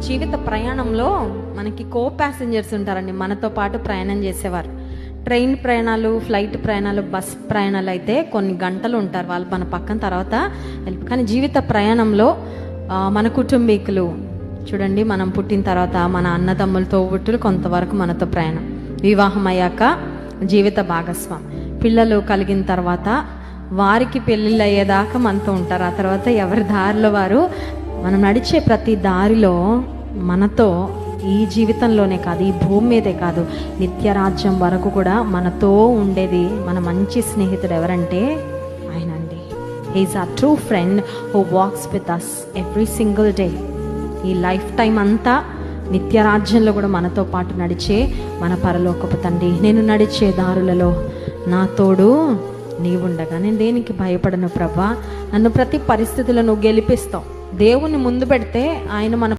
జీవిత ప్రయాణంలో మనకి కో ప్యాసింజర్స్ ఉంటారండి, మనతో పాటు ప్రయాణం చేసేవారు. ట్రైన్ ప్రయాణాలు, ఫ్లైట్ ప్రయాణాలు, బస్ ప్రయాణాలు అయితే కొన్ని గంటలు ఉంటారు వాళ్ళు మన పక్కన, తర్వాత కానీ జీవిత ప్రయాణంలో మన కుటుంబీకులు చూడండి, మనం పుట్టిన తర్వాత మన అన్నదమ్ములతో తోబుట్టులు కొంతవరకు మనతో ప్రయాణం, వివాహం అయ్యాక జీవిత భాగస్వామి, పిల్లలు కలిగిన తర్వాత వారికి పెళ్ళిళ్ళు అయ్యేదాకా మనతో ఉంటారు. ఆ తర్వాత ఎవరి దారిలో వారు, మనం నడిచే ప్రతి దారిలో మనతో ఈ జీవితంలోనే కాదు, ఈ భూమి మీదే కాదు, నిత్యరాజ్యం వరకు కూడా మనతో ఉండేది మన మంచి స్నేహితుడు ఎవరంటే ఆయన అండి. He's a true friend who walks with us every single day. ఈ లైఫ్ టైం అంతా నిత్యరాజ్యంలో కూడా మనతో పాటు నడిచే మన పరలోకపు తండ్రి. నేను నడిచే దారులలో నా తోడు నీవుండగా నేను దేనికి భయపడను ప్రభా, నన్ను ప్రతి పరిస్థితులను గెలిపిస్తావు. దేవుణ్ణి ముందు పెడితే ఆయన మన